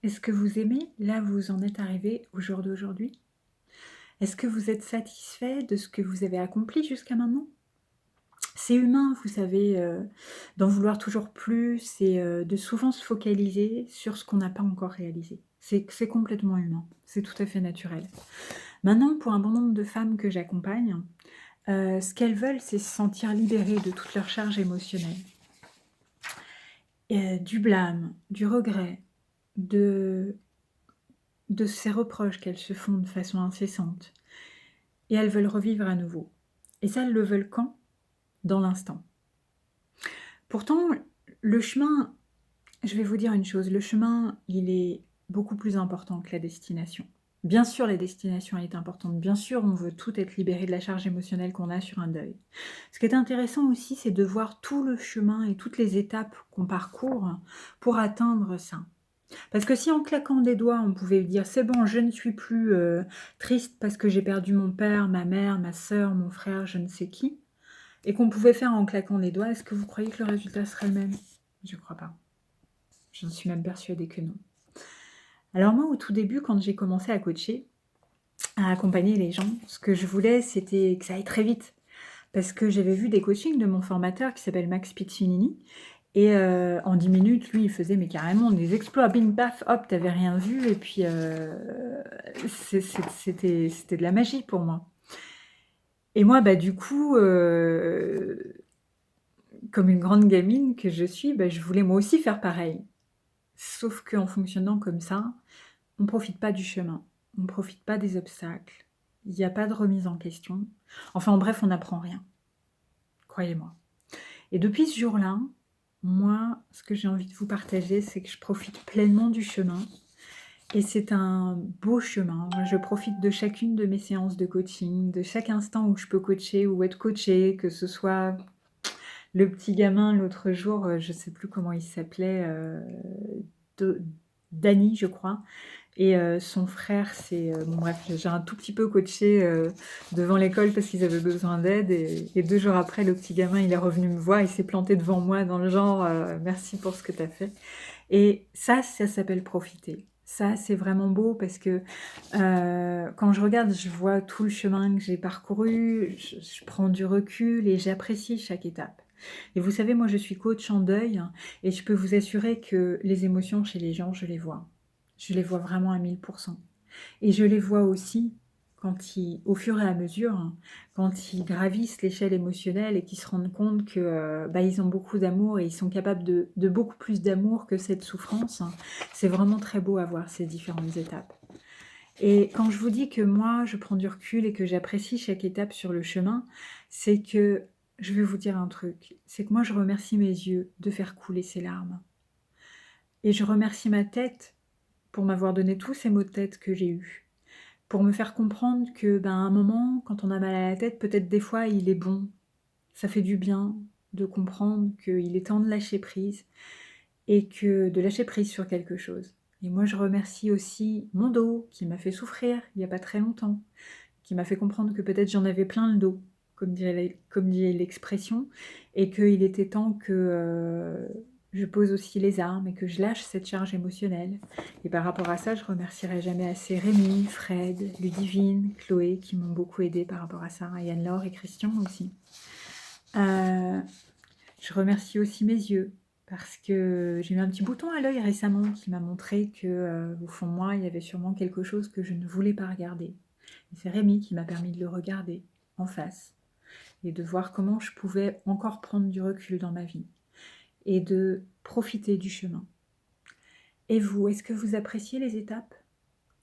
Est-ce que vous aimez là où vous en êtes arrivé au jour d'aujourd'hui? Est-ce que vous êtes satisfait de ce que vous avez accompli jusqu'à maintenant? C'est humain, vous savez, d'en vouloir toujours plus et de souvent se focaliser sur ce qu'on n'a pas encore réalisé. C'est complètement humain, c'est tout à fait naturel. Maintenant, pour un bon nombre de femmes que j'accompagne, ce qu'elles veulent, c'est se sentir libérées de toute leur charge émotionnelle, du blâme, du regret, de ces reproches qu'elles se font de façon incessante et elles veulent revivre à nouveau. Et ça, elles le veulent quand? Dans l'instant. Pourtant, le chemin, je vais vous dire une chose, le chemin, il est beaucoup plus important que la destination. Bien sûr, la destination est importante. Bien sûr, on veut tout être libéré de la charge émotionnelle qu'on a sur un deuil. Ce qui est intéressant aussi, c'est de voir tout le chemin et toutes les étapes qu'on parcourt pour atteindre ça. Parce que si en claquant des doigts, on pouvait dire: «C'est bon, je ne suis plus, triste parce que j'ai perdu mon père, ma mère, ma sœur, mon frère, je ne sais qui», et qu'on pouvait faire en claquant des doigts, est-ce que vous croyez que le résultat serait le même? Je crois pas. J'en suis même persuadée que non. Alors moi, au tout début, quand j'ai commencé à coacher, à accompagner les gens, ce que je voulais, c'était que ça aille très vite. Parce que j'avais vu des coachings de mon formateur qui s'appelle Max Piccinini et en 10 minutes, lui, il faisait mais carrément des exploits, bing baf, hop, tu avais rien vu et puis, c'était de la magie pour moi. Et moi, bah, du coup, comme une grande gamine que je suis, bah, je voulais moi aussi faire pareil. Sauf qu'en fonctionnant comme ça, on profite pas du chemin, on profite pas des obstacles, il y a pas de remise en question. Enfin bref, on n'apprend rien, croyez-moi. Et depuis ce jour-là, moi, ce que j'ai envie de vous partager, c'est que je profite pleinement du chemin et c'est un beau chemin. Moi, je profite de chacune de mes séances de coaching, de chaque instant où je peux coacher ou être coachée, que ce soit le petit gamin l'autre jour, je sais plus comment il s'appelait, de Dany, je crois. Et son frère, c'est bon bref, j'ai un tout petit peu coaché, devant l'école parce qu'ils avaient besoin d'aide et 2 jours après, le petit gamin, il est revenu me voir, il s'est planté devant moi dans le genre, «Merci pour ce que tu as fait», et ça s'appelle profiter. Ça, c'est vraiment beau parce que, quand je regarde, je vois tout le chemin que j'ai parcouru, je prends du recul et j'apprécie chaque étape. Et vous savez, moi, je suis coach en deuil et je peux vous assurer que les émotions chez les gens, je les vois. Je les vois vraiment à 1000%. Et je les vois aussi quand ils au fur et à mesure, hein, quand ils gravissent l'échelle émotionnelle et qu'ils se rendent compte que, bah, ils ont beaucoup d'amour et ils sont capables de beaucoup plus d'amour que cette souffrance. C'est vraiment très beau à voir ces différentes étapes. Et quand je vous dis que moi, je prends du recul et que j'apprécie chaque étape sur le chemin, c'est que je vais vous dire un truc, c'est que moi, je remercie mes yeux de faire couler ces larmes et je remercie ma tête pour m'avoir donné tous ces maux de tête que j'ai eus. Pour me faire comprendre que, ben, à un moment, quand on a mal à la tête, peut-être des fois, il est bon, ça fait du bien de comprendre qu'il est temps de lâcher prise et que de lâcher prise sur quelque chose. Et moi, je remercie aussi mon dos qui m'a fait souffrir il y a pas très longtemps, qui m'a fait comprendre que peut-être j'en avais plein le dos, comme dit l'expression, et qu'il était temps que, je pose aussi les armes et que je lâche cette charge émotionnelle. Et par rapport à ça, je remercierai jamais assez Rémi, Fred, Ludivine, Chloé qui m'ont beaucoup aidée par rapport à ça, et Anne-Laure et Christian aussi. Je remercie aussi mes yeux parce que j'ai eu un petit bouton à l'œil récemment qui m'a montré que, au fond de moi, il y avait sûrement quelque chose que je ne voulais pas regarder. Et c'est Rémi qui m'a permis de le regarder en face et de voir comment je pouvais encore prendre du recul dans ma vie et de profiter du chemin. Et vous, est-ce que vous appréciez les étapes,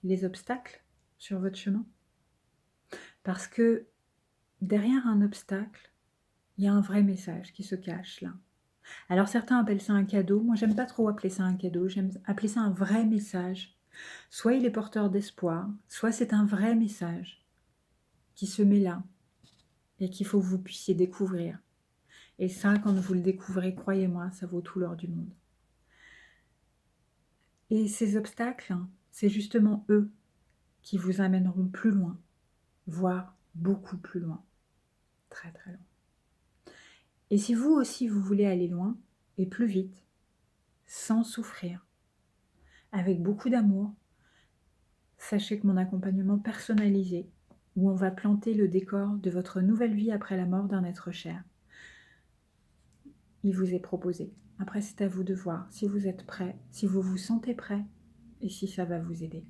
les obstacles sur votre chemin? Parce que derrière un obstacle, il y a un vrai message qui se cache là. Alors certains appellent ça un cadeau, moi j'aime pas trop appeler ça un cadeau, j'aime appeler ça un vrai message. Soit il est porteur d'espoir, soit c'est un vrai message qui se met là et qu'il faut que vous puissiez découvrir. Et ça, quand vous le découvrez, croyez-moi, ça vaut tout l'or du monde. Et ces obstacles, c'est justement eux qui vous amèneront plus loin, voire beaucoup plus loin, très très loin. Et si vous aussi vous voulez aller loin et plus vite, sans souffrir, avec beaucoup d'amour. Sachez que mon accompagnement personnalisé, où on va planter le décor de votre nouvelle vie après la mort d'un être cher, il vous est proposé. Après, c'est à vous de voir si vous êtes prêt, si vous vous sentez prêt et si ça va vous aider.